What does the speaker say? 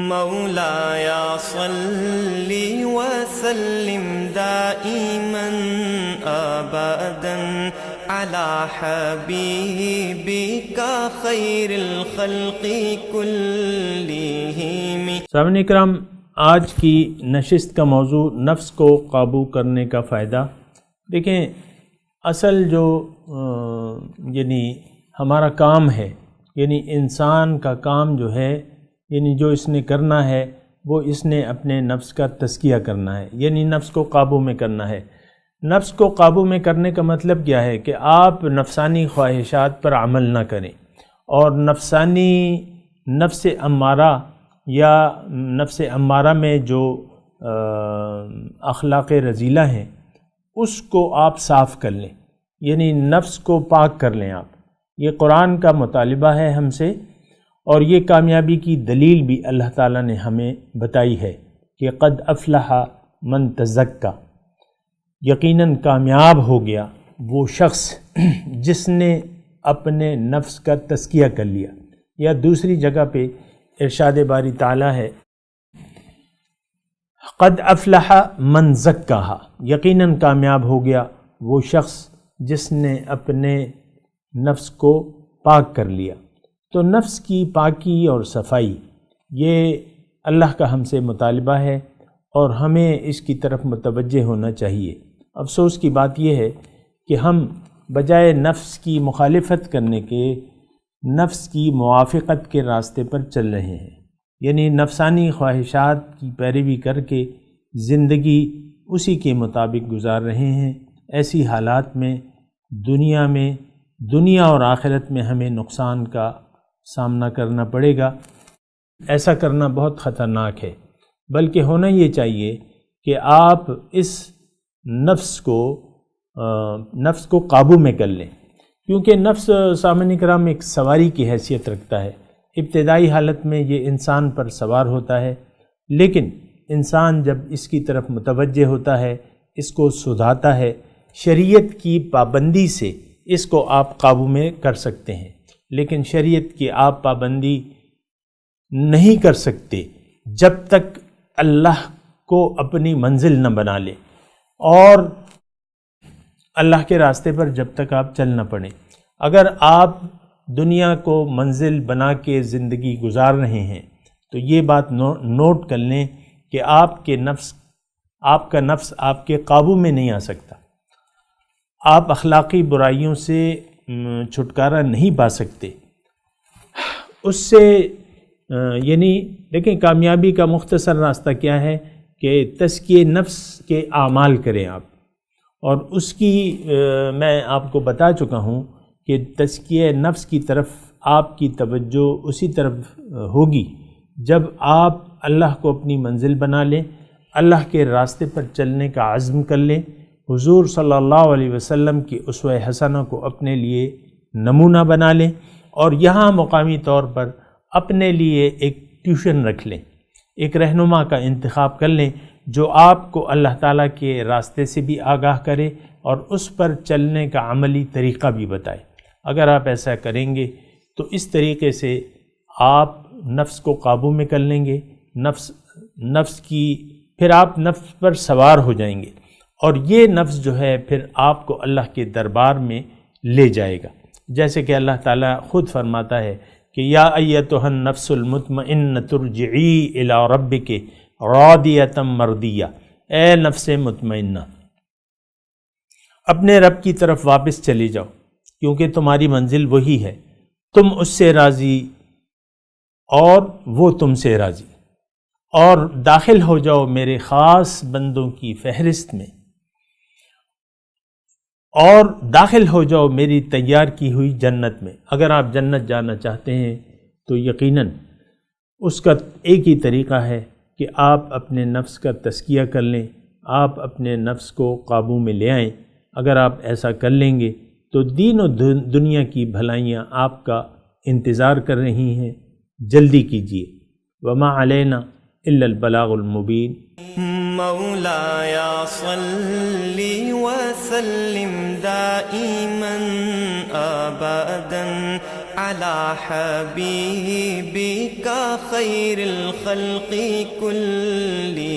مولایا صلی وسلم دائما ابدا علی حبیبک خیر الخلق کلہم۔ سامعین اکرام، آج کی نشست کا موضوع نفس کو قابو کرنے کا فائدہ۔ دیکھیں، اصل جو یعنی ہمارا کام ہے، یعنی انسان کا کام جو ہے، یعنی جو اس نے کرنا ہے وہ اس نے اپنے نفس کا تزکیہ کرنا ہے، یعنی نفس کو قابو میں کرنا ہے۔ نفس کو قابو میں کرنے کا مطلب کیا ہے کہ آپ نفسانی خواہشات پر عمل نہ کریں، اور نفس امارہ یا نفس امارہ میں جو اخلاق رذیلہ ہیں اس کو آپ صاف کر لیں، یعنی نفس کو پاک کر لیں آپ۔ یہ قرآن کا مطالبہ ہے ہم سے، اور یہ کامیابی کی دلیل بھی اللہ تعالیٰ نے ہمیں بتائی ہے کہ قد افلح من تزکا، یقیناً کامیاب ہو گیا وہ شخص جس نے اپنے نفس کا تزکیہ کر لیا۔ یا دوسری جگہ پہ ارشاد باری تعالیٰ ہے قد افلح من زکاہا، یقیناً کامیاب ہو گیا وہ شخص جس نے اپنے نفس کو پاک کر لیا۔ تو نفس کی پاکی اور صفائی یہ اللہ کا ہم سے مطالبہ ہے، اور ہمیں اس کی طرف متوجہ ہونا چاہیے۔ افسوس کی بات یہ ہے کہ ہم بجائے نفس کی مخالفت کرنے کے نفس کی موافقت کے راستے پر چل رہے ہیں، یعنی نفسانی خواہشات کی پیروی کر کے زندگی اسی کے مطابق گزار رہے ہیں۔ ایسی حالات میں دنیا اور آخرت میں ہمیں نقصان کا سامنا کرنا پڑے گا۔ ایسا کرنا بہت خطرناک ہے، بلکہ ہونا یہ چاہیے کہ آپ اس نفس کو قابو میں کر لیں، کیونکہ نفس سامعین کرام ایک سواری کی حیثیت رکھتا ہے۔ ابتدائی حالت میں یہ انسان پر سوار ہوتا ہے، لیکن انسان جب اس کی طرف متوجہ ہوتا ہے، اس کو سدھاتا ہے، شریعت کی پابندی سے اس کو آپ قابو میں کر سکتے ہیں۔ لیکن شریعت کی آپ پابندی نہیں کر سکتے جب تک اللہ کو اپنی منزل نہ بنا لیں، اور اللہ کے راستے پر جب تک آپ چل نہ پڑیں۔ اگر آپ دنیا کو منزل بنا کے زندگی گزار رہے ہیں تو یہ بات نوٹ کر لیں کہ آپ کا نفس آپ کے قابو میں نہیں آ سکتا۔ آپ اخلاقی برائیوں سے چھٹکارا نہیں پا سکتے اس سے۔ یعنی دیکھیں، کامیابی کا مختصر راستہ کیا ہے کہ تزکیہ نفس کے اعمال کریں آپ، اور اس کی میں آپ کو بتا چکا ہوں کہ تزکیہ نفس کی طرف آپ کی توجہ اسی طرف ہوگی جب آپ اللہ کو اپنی منزل بنا لیں، اللہ کے راستے پر چلنے کا عزم کر لیں، حضور صلی اللہ علیہ وسلم کی اسوہ حسنہ کو اپنے لیے نمونہ بنا لیں، اور یہاں مقامی طور پر اپنے لیے ایک ٹیوشن رکھ لیں، ایک رہنما کا انتخاب کر لیں جو آپ کو اللہ تعالیٰ کے راستے سے بھی آگاہ کرے اور اس پر چلنے کا عملی طریقہ بھی بتائے۔ اگر آپ ایسا کریں گے تو اس طریقے سے آپ نفس کو قابو میں کر لیں گے، پھر آپ نفس پر سوار ہو جائیں گے، اور یہ نفس جو ہے پھر آپ کو اللہ کے دربار میں لے جائے گا۔ جیسے کہ اللہ تعالیٰ خود فرماتا ہے کہ یا ایتھا النفس المطمئنۃ ارجعی الی ربک راضیۃ مرضیہ، اے نفس مطمئنہ اپنے رب کی طرف واپس چلی جاؤ، کیونکہ تمہاری منزل وہی ہے، تم اس سے راضی اور وہ تم سے راضی، اور داخل ہو جاؤ میرے خاص بندوں کی فہرست میں، اور داخل ہو جاؤ میری تیار کی ہوئی جنت میں۔ اگر آپ جنت جانا چاہتے ہیں تو یقیناً اس کا ایک ہی طریقہ ہے کہ آپ اپنے نفس کا تزکیہ کر لیں، آپ اپنے نفس کو قابو میں لے آئیں۔ اگر آپ ایسا کر لیں گے تو دین و دنیا کی بھلائیاں آپ کا انتظار کر رہی ہیں، جلدی کیجیے۔ وما علینا الا البلاغ المبین۔ مولایا صلی وسلم دائما ابدا على حبيبك خير الخلق كلهم